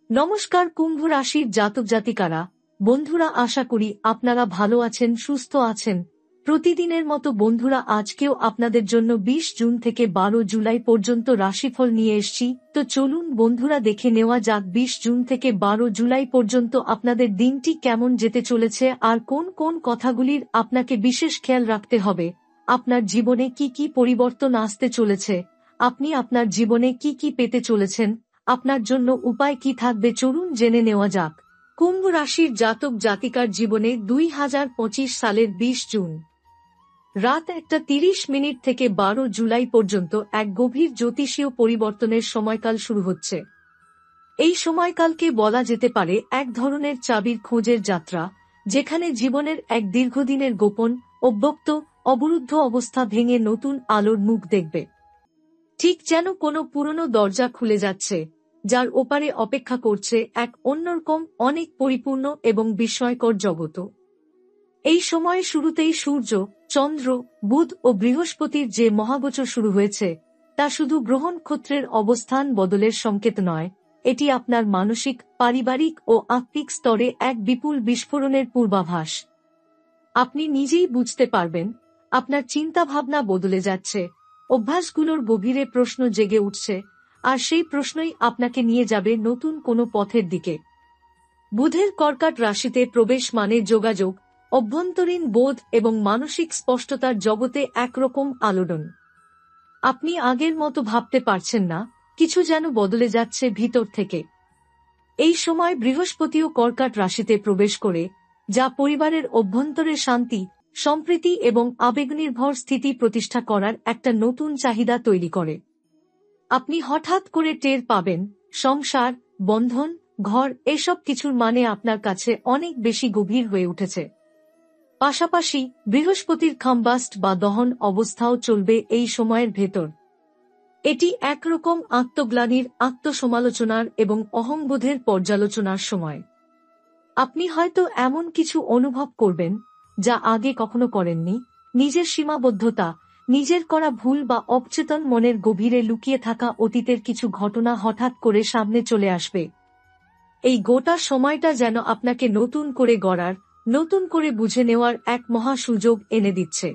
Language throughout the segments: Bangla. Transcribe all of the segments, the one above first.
নমস্কার কুম্ভ রাশির জাতক জাতিকারা, বন্ধুরা, আশা করি আপনারা ভালো আছেন, সুস্থ আছেন। প্রতিদিনের মতো বন্ধুরা, আজকেও আপনাদের জন্য 20 জুন থেকে 12 জুলাই পর্যন্ত রাশিফল নিয়ে এসেছি। তো চলুন বন্ধুরা, দেখে নেওয়া যাক 20 জুন থেকে 12 জুলাই পর্যন্ত আপনাদের দিনটি কেমন যেতে চলেছে আর কোন কোন কথাগুলির আপনাকে বিশেষ খেয়াল রাখতে হবে। আপনার জীবনে কি কি পরিবর্তন আসতে চলেছে, আপনি আপনার জীবনে কি কি পেতে চলেছেন, আপনার জন্য উপায় কি থাকবে, চলুন জেনে নেওয়া যাক। কুম্ভ রাশির জাতক জাতিকার জীবনে 2025 সালের 20 জুন রাত 1:30 থেকে 12 জুলাই পর্যন্ত এক গভীর জ্যোতিষীয় পরিবর্তনের সময়কাল শুরু হচ্ছে। এই সময়কালকে বলা যেতে পারে এক ধরনের চাবির খোঁজের যাত্রা, যেখানে জীবনের এক দীর্ঘদিনের গোপন, অব্যক্ত, অবরুদ্ধ অবস্থা ভেঙে নতুন আলোর মুখ দেখবে। ঠিক যেন কোনো পুরনো দরজা খুলে যাচ্ছে, যার ওপারে অপেক্ষা করছে এক অন্যরকম, অনেক পরিপূর্ণ এবং বিস্ময়কর জগৎ। এই সময়ে শুরুতেই সূর্য, চন্দ্র, বুধ ও বৃহস্পতির যে মহাগোচর শুরু হয়েছে, তা শুধু গ্রহ নক্ষত্রের অবস্থান বদলের সংকেত নয়, এটি আপনার মানসিক, পারিবারিক ও আত্মিক স্তরে এক বিপুল বিস্ফোরণের পূর্বাভাস। আপনি নিজেই বুঝতে পারবেন, আপনার চিন্তাভাবনা বদলে যাচ্ছে, অভ্যাসগুলোর গভীরে প্রশ্ন জেগে উঠছে, আর সেই প্রশ্নই আপনাকে নিয়ে যাবে নতুন কোনো পথের দিকে। বুধের কর্কট রাশিতে প্রবেশ মানে যোগাযোগ, অভ্যন্তরীণ বোধ এবং মানসিক স্পষ্টতার জগতে একরকম আলোড়ন। আপনি আগের মতো ভাবতে পারছেন না, কিছু যেন বদলে যাচ্ছে ভিতর থেকে। এই সময় বৃহস্পতিও কর্কট রাশিতে প্রবেশ করে, যা পরিবারের অভ্যন্তরে শান্তি, সম্প্রীতি এবং আবেগনির্ভর স্থিতি প্রতিষ্ঠা করার একটা নতুন চাহিদা তৈরি করে। আপনি হঠাৎ করে টের পাবেন, সংসার, বন্ধন, ঘর, এসব কিছুর মানে আপনার কাছে অনেক বেশি গভীর হয়ে উঠেছে। পাশাপাশি বৃহস্পতির কম্বাস্ট বা দহন অবস্থাও চলবে এই সময়ের ভেতর। এটি একরকম আত্মগ্লানির, আত্মসমালোচনার এবং অহংবোধের পর্যালোচনার সময়। আপনি হয়তো এমন কিছু অনুভব করবেন, যা আগে কখনো করেননি। নিজের সীমাবদ্ধতা, নিজের করা ভুল বা অবচেতন মনের গভীরে লুকিয়ে থাকা অতীতের কিছু ঘটনা হঠাৎ করে সামনে চলে আসবে। এই গোটা সময়টা যেন আপনাকে নতুন করে গড়ার, নতুন করে বুঝে নেওয়ার এক মহা সুযোগ এনে দিচ্ছে।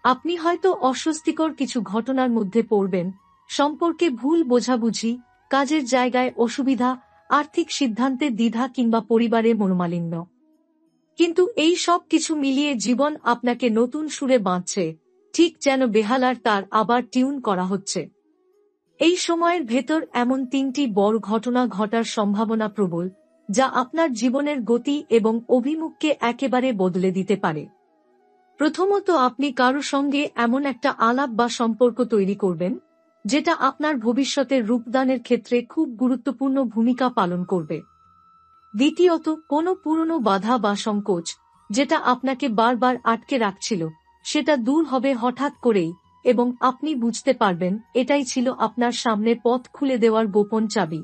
আপনি হয়তো অস্বস্তিকর কিছু ঘটনার মধ্যে পড়বেন, সম্পর্কে ভুল বোঝাবুঝি, কাজের জায়গায় অসুবিধা, আর্থিক সিদ্ধান্তে দ্বিধা কিংবা পরিবারে মনোমালিন্য। কিন্তু এই সব কিছু মিলিয়ে জীবন আপনাকে নতুন সুরে বাঁধছে, ঠিক যেন বেহালার তার আবার টিউন করা হচ্ছে। এই সময়ের ভেতর এমন 3টি বড় ঘটনা ঘটার সম্ভাবনা প্রবল, যা আপনার জীবনের গতি এবং অভিমুখকে একেবারে বদলে দিতে পারে। প্রথমত, আপনি কারো সঙ্গে এমন একটা আলাপ বা সম্পর্ক তৈরি করবেন, যেটা আপনার ভবিষ্যতের রূপদানের ক্ষেত্রে খুব গুরুত্বপূর্ণ ভূমিকা পালন করবে। দ্বিতীয়ত, কোনো পুরনো বাধা বা সংকোচ, যেটা আপনাকে বারবার আটকে রাখছিল, সেটা দূর হবে হঠাৎ করেই, এবং আপনি বুঝতে পারবেন এটাই ছিল আপনার সামনে পথ খুলে দেওয়ার গোপন চাবি।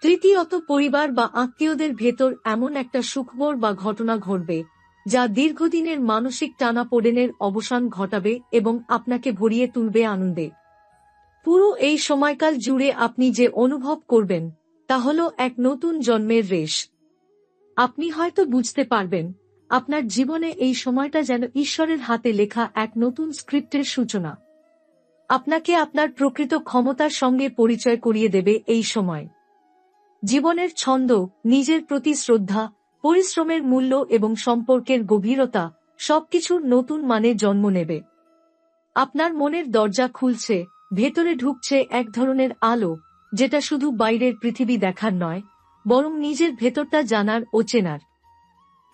তৃতীয়ত, পরিবার বা আত্মীয়দের ভেতর এমন একটা সুখবর বা ঘটনা ঘটবে, যা দীর্ঘদিনের মানসিক টানাপোড়েনের অবসান ঘটাবে এবং আপনাকে ভরিয়ে তুলবে আনন্দে। পুরো এই সময়কাল জুড়ে আপনি যে অনুভব করবেন, তা হল এক নতুন জন্মের রেশ। আপনি হয়তো বুঝতে পারবেন, আপনার জীবনে এই সময়টা যেন ঈশ্বরের হাতে লেখা এক নতুন স্ক্রিপ্টের সূচনা। আপনাকে আপনার প্রকৃত ক্ষমতার সঙ্গে পরিচয় করিয়ে দেবে এই সময়। জীবনের ছন্দ, নিজের প্রতি শ্রদ্ধা, পরিশ্রমের মূল্য এবং সম্পর্কের গভীরতা, সবকিছুর নতুন মানে জন্ম নেবে। আপনার মনের দরজা খুলছে, ভেতরে ঢুকছে এক ধরনের আলো, যেটা শুধু বাইরের পৃথিবী দেখার নয়, বরং নিজের ভেতরটা জানার ও চেনার।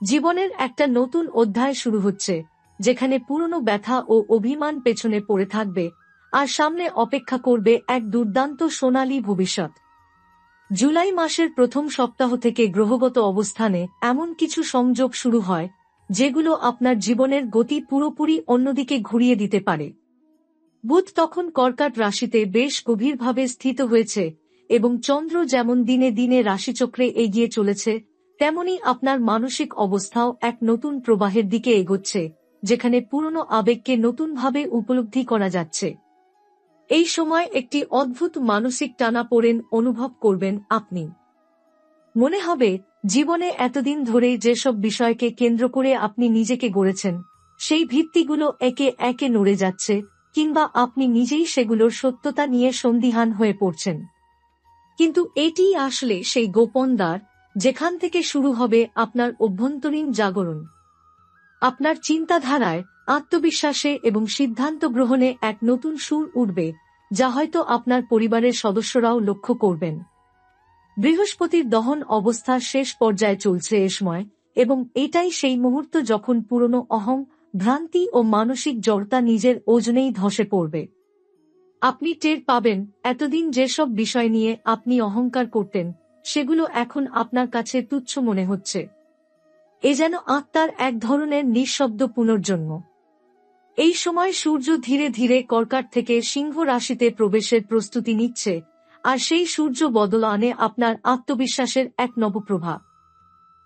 জীবনের একটা নতুন অধ্যায় শুরু হচ্ছে, যেখানে পুরনো ব্যথা ও অভিমান পেছনে পড়ে থাকবে, আর সামনে অপেক্ষা করবে এক দুর্দান্ত সোনালী ভবিষ্যৎ। জুলাই মাসের প্রথম সপ্তাহ থেকে গ্রহগত অবস্থানে এমন কিছু সংযোগ শুরু হয়, যেগুলো আপনার জীবনের গতি পুরোপুরি অন্যদিকে ঘুরিয়ে দিতে পারে। বুধ তখন কর্কট রাশিতে বেশ গভীরভাবে স্থিত হয়েছে, এবং চন্দ্র যেমন দিনে দিনে রাশিচক্রে এগিয়ে চলেছে, তেমনি আপনার মানসিক অবস্থাও এক নতুন প্রবাহের দিকে এগোচ্ছে, যেখানে পুরনো আবেগকে নতুনভাবে উপলব্ধি করা যাচ্ছে। এই সময় একটি অদ্ভুত মানসিক টানাপোড়েন অনুভব করবেন আপনি। মনে হবে জীবনে এতদিন ধরে যেসব বিষয়কে কেন্দ্র করে আপনি নিজেকে গড়েছেন সেই ভিত্তিগুলো একে একে নড়ে যাচ্ছে, কিংবা আপনি নিজেই সেগুলোর সত্যতা নিয়ে সন্দিহান হয়ে পড়ছেন। কিন্তু এটি আসলে সেই গোপন দ্বার যেখান থেকে শুরু হবে আপনার অভ্যন্তরীণ জাগরণ। আপনার চিন্তাধারায়, আত্মবিশ্বাসে এবং সিদ্ধান্ত গ্রহণে এক নতুন সুর উঠবে, যা হয়তো আপনার পরিবারের সদস্যরাও লক্ষ্য করবেন। বৃহস্পতির দহন অবস্থা শেষ পর্যায়ে চলছে এ সময়, এবং এটাই সেই মুহূর্ত যখন পুরনো অহং, ভ্রান্তি ও মানসিক জড়তা নিজের ওজনেই ধসে পড়বে। আপনি টের পাবেন এতদিন যেসব বিষয় নিয়ে আপনি অহংকার করতেন সেগুলো এখন আপনার কাছে তুচ্ছ মনে হচ্ছে। এ যেন আত্মার এক ধরনের নিঃশব্দ পুনর্জন্ম। এই সময় সূর্য ধীরে ধীরে কর্কট থেকে সিংহ রাশিতে প্রবেশের প্রস্তুতি নিচ্ছে, আর সেই সূর্য বদল আনে আপনার আত্মবিশ্বাসের এক নবপ্রভা।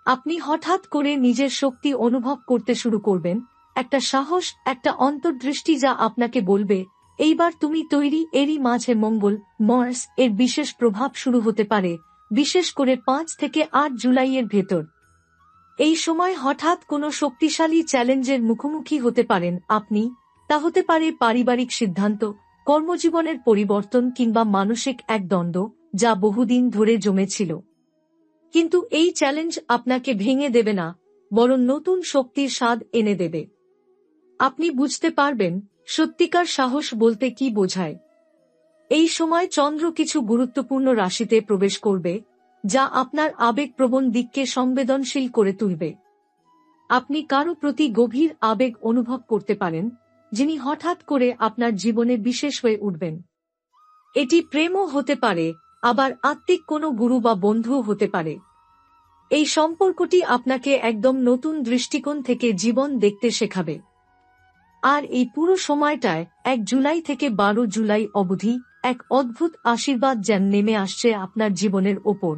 আপনি হঠাৎ করে নিজের শক্তি অনুভব করতে শুরু করবেন, একটা সাহস, একটা অন্তর্দৃষ্টি যা আপনাকে বলবে এইবার তুমি তৈরি। এরই মাঝে মঙ্গল, মার্স এর বিশেষ প্রভাব শুরু হতে পারে, বিশেষ করে 5 থেকে 8 জুলাইয়ের ভেতর। এই সময় হঠাৎ কোনো শক্তিশালী চ্যালেঞ্জের মুখোমুখি হতে পারেন আপনি। তা হতে পারে পারিবারিক সিদ্ধান্ত, কর্মজীবনের পরিবর্তন কিংবা মানসিক এক দ্বন্দ্ব যা বহুদিন ধরে জমেছিল। কিন্তু এই চ্যালেঞ্জ আপনাকে ভেঙে দেবে না, বরং নতুন শক্তির স্বাদ এনে দেবে। আপনি বুঝতে পারবেন সত্যিকার সাহস বলতে কি বোঝায়। এই সময় চন্দ্র কিছু গুরুত্বপূর্ণ রাশিতে প্রবেশ করবে, যা আপনার আবেগপ্রবণ দিককে সংবেদনশীল করে তুলবে। আপনি কারো প্রতি গভীর আবেগ অনুভব করতে পারেন, যিনি হঠাৎ করে আপনার জীবনে বিশেষ হয়ে উঠবেন। এটি প্রেমও হতে পারে, আবার আত্মিক কোনো গুরু বা বন্ধুও হতে পারে। এই সম্পর্কটি আপনাকে একদম নতুন দৃষ্টিকোণ থেকে জীবন দেখতে শেখাবে। আর এই পুরো সময়টায় 1 জুলাই থেকে 12 জুলাই অবধি এক অদ্ভুত আশীর্বাদ যেন নেমে আসছে আপনার জীবনের ওপর।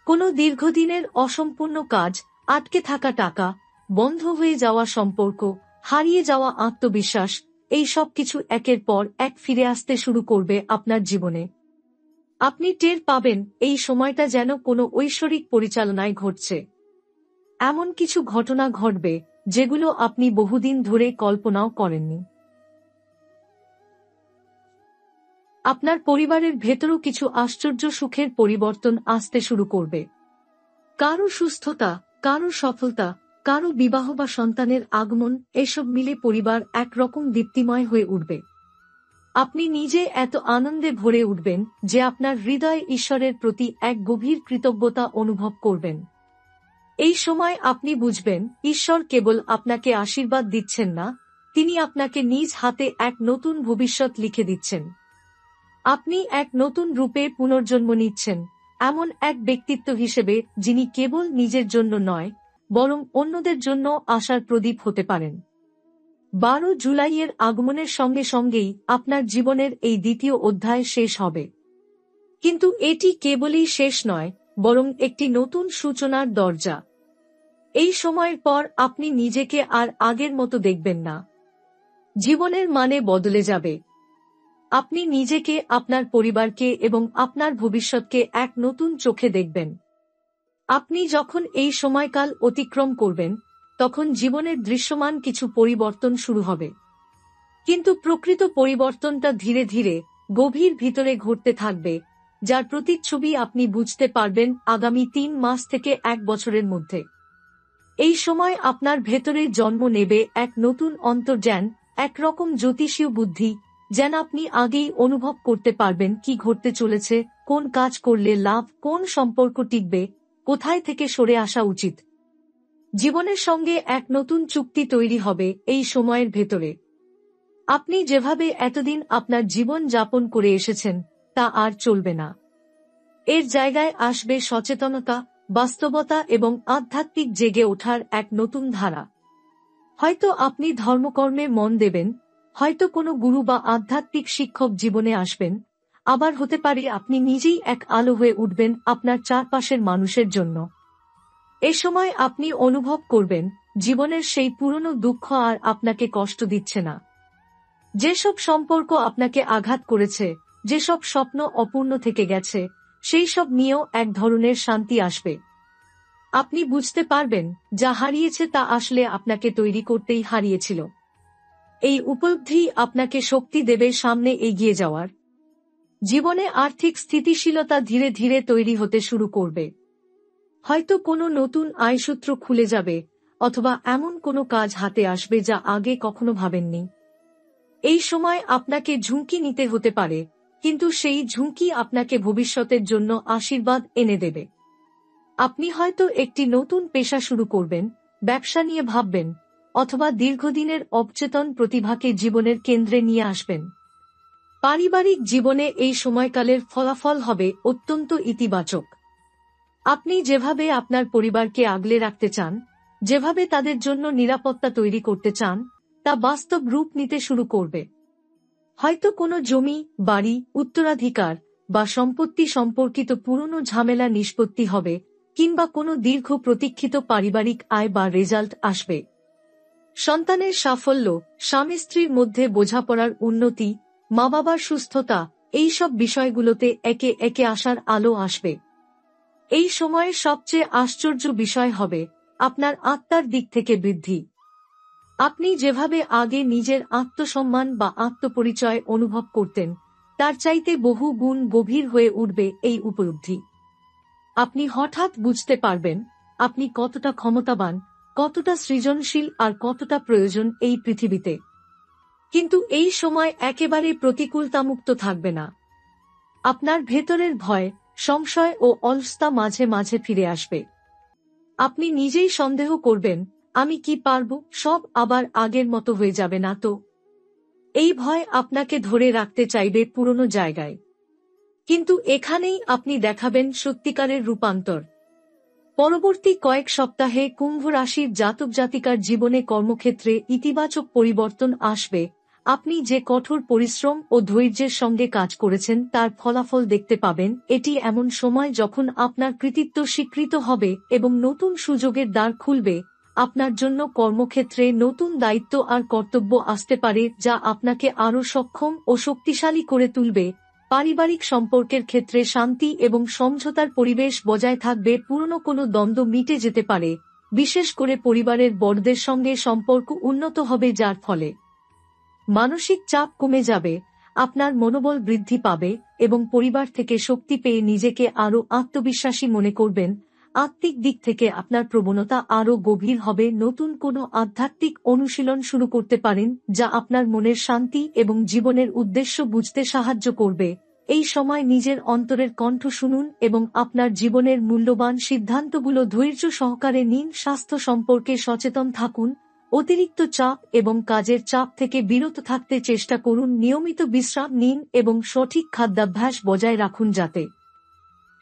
কোনো দীর্ঘদিনের অসম্পূর্ণ কাজ, আটকে থাকা টাকা, বন্ধ হয়ে যাওয়া সম্পর্ক, হারিয়ে যাওয়া আত্মবিশ্বাস, এই সব কিছু একের পর এক ফিরে আসতে শুরু করবে আপনার জীবনে। আপনি টের পাবেন এই সময়টা যেন কোনো ঐশ্বরিক পরিচালনায় ঘটছে। এমন কিছু ঘটনা ঘটবে যেগুলো আপনি বহুদিন ধরে কল্পনাও করেননি। আপনার পরিবারের ভেতরও কিছু আশ্চর্য সুখের পরিবর্তন আসতে শুরু করবে। কারো সুস্থতা, কারো সফলতা, কারো বিবাহ বা সন্তানের আগমন, এসব মিলে পরিবার একরকম দীপ্তিময় হয়ে উঠবে। আপনি নিজে এত আনন্দে ভরে উঠবেন যে আপনার হৃদয়ে ঈশ্বরের প্রতি এক গভীর কৃতজ্ঞতা অনুভব করবেন। এই সময় আপনি বুঝবেন ঈশ্বর কেবল আপনাকে আশীর্বাদ দিচ্ছেন না, তিনি আপনাকে নিজ হাতে এক নতুন ভবিষ্যৎ লিখে দিচ্ছেন। আপনি এক নতুন রূপে পুনর্জন্ম নিচ্ছেন, এমন এক ব্যক্তিত্ব হিসেবে যিনি কেবল নিজের জন্য নয়, বরং অন্যদের জন্য আশার প্রদীপ হতে পারেন। 12 জুলাইয়ের আগমনের সঙ্গে সঙ্গেই আপনার জীবনের এই দ্বিতীয় অধ্যায় শেষ হবে। কিন্তু এটি কেবলই শেষ নয়, বরং একটি নতুন সূচনার দরজা। এই সময়ের পর আপনি নিজেকে আর আগের মতো দেখবেন না। জীবনের মানে বদলে যাবে। আপনি নিজেকে, আপনার পরিবারকে এবং আপনার ভবিষ্যৎকে এক নতুন চোখে দেখবেন। আপনি যখন এই সময়কাল অতিক্রম করবেন, তখন জীবনের দৃশ্যমান কিছু পরিবর্তন শুরু হবে। কিন্তু প্রকৃত পরিবর্তনটা ধীরে ধীরে গভীর ভিতরে ঘটতে থাকবে, যার প্রতিচ্ছবি আপনি বুঝতে পারবেন আগামী 3 মাস থেকে 1 বছরের মধ্যে। এই সময় আপনার ভেতরে জন্ম নেবে এক নতুন অন্তর্জ্ঞান, একরকম জ্যোতিষীয় বুদ্ধি, যেন আপনি আগেই অনুভব করতে পারবেন কি ঘটতে চলেছে, কোন কাজ করলে লাভ, কোন সম্পর্ক টিকবে, কোথায় থেকে সরে আসা উচিত। জীবনের সঙ্গে এক নতুন চুক্তি তৈরি হবে এই সময়ের ভেতরে। আপনি যেভাবে এতদিন আপনার জীবন যাপন করে এসেছেন তা আর চলবে না। এর জায়গায় আসবে সচেতনতা, বাস্তবতা এবং আধ্যাত্মিক জেগে ওঠার এক নতুন ধারা। হয়তো আপনি ধর্মকর্মে মন দেবেন, হয়তো কোনো গুরু বা আধ্যাত্মিক শিক্ষক জীবনে আসবেন, আবার হতে পারে আপনি নিজেই এক আলো হয়ে উঠবেন আপনার চারপাশের মানুষের জন্য। এ সময় আপনি অনুভব করবেন জীবনের সেই পুরনো দুঃখ আর আপনাকে কষ্ট দিচ্ছে না। যেসব সম্পর্ক আপনাকে আঘাত করেছে, যেসব স্বপ্ন অপূর্ণ থেকে গেছে, সেই সব নিয়েও এক ধরনের শান্তি আসবে। আপনি বুঝতে পারবেন যা হারিয়েছে তা আসলে আপনাকে তৈরি করতেই হারিয়েছিল। এই উপলব্ধি আপনাকে শক্তি দেবে সামনে এগিয়ে যাওয়ার। জীবনে আর্থিক স্থিতিশীলতা ধীরে ধীরে তৈরি হতে শুরু করবে। হয়তো কোনো নতুন আয়সূত্র খুলে যাবে, অথবা এমন কোনো কাজ হাতে আসবে যা আগে কখনো ভাবেননি। এই সময় আপনাকে ঝুঁকি নিতে হতে পারে, কিন্তু সেই ঝুঁকি আপনাকে ভবিষ্যতের জন্য আশীর্বাদ এনে দেবে। আপনি হয়তো একটি নতুন পেশা শুরু করবেন, ব্যবসা নিয়ে ভাববেন, অথবা দীর্ঘদিনের অবচেতন প্রতিভাকে জীবনের কেন্দ্রে নিয়ে আসবেন। পারিবারিক জীবনে এই সময়কালের ফলাফল হবে অত্যন্ত ইতিবাচক। আপনি যেভাবে আপনার পরিবারকে আগলে রাখতে চান, যেভাবে তাদের জন্য নিরাপত্তা তৈরি করতে চান, তা বাস্তব রূপ নিতে শুরু করবে। হয়তো কোনো জমি, বাড়ি, উত্তরাধিকার বা সম্পত্তি সম্পর্কিত পুরনো ঝামেলা নিষ্পত্তি হবে, কিংবা কোনো দীর্ঘ প্রতীক্ষিত পারিবারিক আয় বা রেজাল্ট আসবে। সন্তানের সাফল্য, স্বামী স্ত্রীর মধ্যে বোঝাপড়ার উন্নতি, মা বাবার সুস্থতা, এই সব বিষয়গুলোতে একে একে আশার আলো আসবে। এই সময়ে সবচেয়ে আশ্চর্য বিষয় হবে আপনার আত্মার দিক থেকে বৃদ্ধি। আপনি যেভাবে আগে নিজের আত্মসম্মান বা আত্মপরিচয় অনুভব করতেন, তার চাইতে বহু গুণ গভীর হয়ে উঠবে এই উপলব্ধি। আপনি হঠাৎ বুঝতে পারবেন আপনি কতটা ক্ষমতাবান, কতটা সৃজনশীল আর কতটা প্রয়োজন এই পৃথিবীতে। কিন্তু এই সময় একেবারে প্রতিকূলতামুক্ত থাকবে না। আপনার ভেতরের ভয়, সংশয় ও অলসতা মাঝে মাঝে ফিরে আসবে। আপনি নিজেই সন্দেহ করবেন, আমি কি পারব, সব আবার আগের মতো হয়ে যাবে না তো? এই ভয় আপনাকে ধরে রাখতে চাইবে পুরনো জায়গায়। কিন্তু এখানেই আপনি দেখাবেন সত্যিকারের রূপান্তর। পরবর্তী কয়েক সপ্তাহে কুম্ভ রাশির জাতক জাতিকার জীবনে কর্মক্ষেত্রে ইতিবাচক পরিবর্তন আসবে। আপনি যে কঠোর পরিশ্রম ও ধৈর্যের সঙ্গে কাজ করেছেন তার ফলাফল দেখতে পাবেন। এটি এমন সময় যখন আপনার কৃতিত্ব স্বীকৃত হবে এবং নতুন সুযোগের দ্বার খুলবে। আপনার জন্য কর্মক্ষেত্রে নতুন দায়িত্ব আর কর্তব্য আসতে পারে যা আপনাকে আরও সক্ষম ও শক্তিশালী করে তুলবে। পারিবারিক সম্পর্কের ক্ষেত্রে শান্তি এবং সমঝোতার পরিবেশ বজায় থাকবে। পুরনো কোনো দ্বন্দ্ব মিটে যেতে পারে, বিশেষ করে পরিবারের বড়দের সঙ্গে সম্পর্ক উন্নত হবে যার ফলে মানসিক চাপ কমে যাবে, আপনার মনোবল বৃদ্ধি পাবে এবং পরিবার থেকে শক্তি পেয়ে নিজেকে আরও আত্মবিশ্বাসী মনে করবেন। আত্মিক দিক থেকে আপনার প্রবণতা আরও গভীর হবে। নতুন কোনো আধ্যাত্মিক অনুশীলন শুরু করতে পারেন যা আপনার মনের শান্তি এবং জীবনের উদ্দেশ্য বুঝতে সাহায্য করবে। এই সময় নিজের অন্তরের কণ্ঠ শুনুন এবং আপনার জীবনের মূল্যবান সিদ্ধান্তগুলো ধৈর্য সহকারে নিন। স্বাস্থ্য সম্পর্কে সচেতন থাকুন। অতিরিক্ত চাপ এবং কাজের চাপ থেকে বিরত থাকতে চেষ্টা করুন। নিয়মিত বিশ্রাম নিন এবং সঠিক খাদ্যাভ্যাস বজায় রাখুন যাতে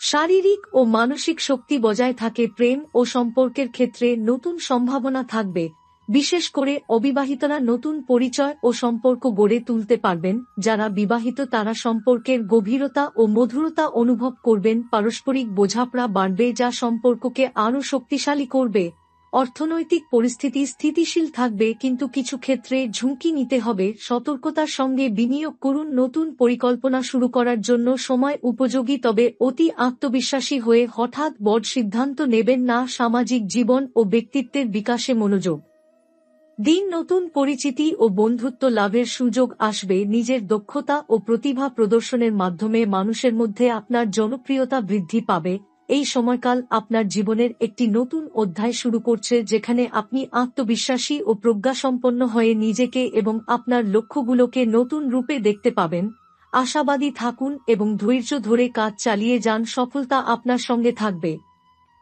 শারীরিক ও মানসিক শক্তি বজায় থাকে। প্রেম ও সম্পর্কের ক্ষেত্রে নতুন সম্ভাবনা থাকবে, বিশেষ করে অবিবাহিতরা নতুন পরিচয় ও সম্পর্ক গড়ে তুলতে পারবেন। যারা বিবাহিত তারা সম্পর্কের গভীরতা ও মধুরতা অনুভব করবেন। পারস্পরিক বোঝাপড়া বাড়বে যা সম্পর্ককে আরও শক্তিশালী করবে। অর্থনৈতিক পরিস্থিতি স্থিতিশীল থাকবে, কিন্তু কিছু ক্ষেত্রে ঝুঁকি নিতে হবে। সতর্কতার সঙ্গে বিনিয়োগ করুন। নতুন পরিকল্পনা শুরু করার জন্য সময় উপযোগী, তবে অতি আত্মবিশ্বাসী হয়ে হঠাৎ বড় সিদ্ধান্ত নেবেন না। সামাজিক জীবন ও ব্যক্তিত্বের বিকাশে মনোযোগ দিন। নতুন পরিচিতি ও বন্ধুত্ব লাভের সুযোগ আসবে। নিজের দক্ষতা ও প্রতিভা প্রদর্শনের মাধ্যমে মানুষের মধ্যে আপনার জনপ্রিয়তা বৃদ্ধি পাবে। এই সময়কাল আপনার জীবনের একটি নতুন অধ্যায় শুরু করছে, যেখানে আপনি আত্মবিশ্বাসী ও প্রজ্ঞাসম্পন্ন হয়ে নিজেকে এবং আপনার লক্ষ্যগুলোকে নতুন রূপে দেখতে পাবেন। আশাবাদী থাকুন এবং ধৈর্য ধরে কাজ চালিয়ে যান। সফলতা আপনার সঙ্গে থাকবে।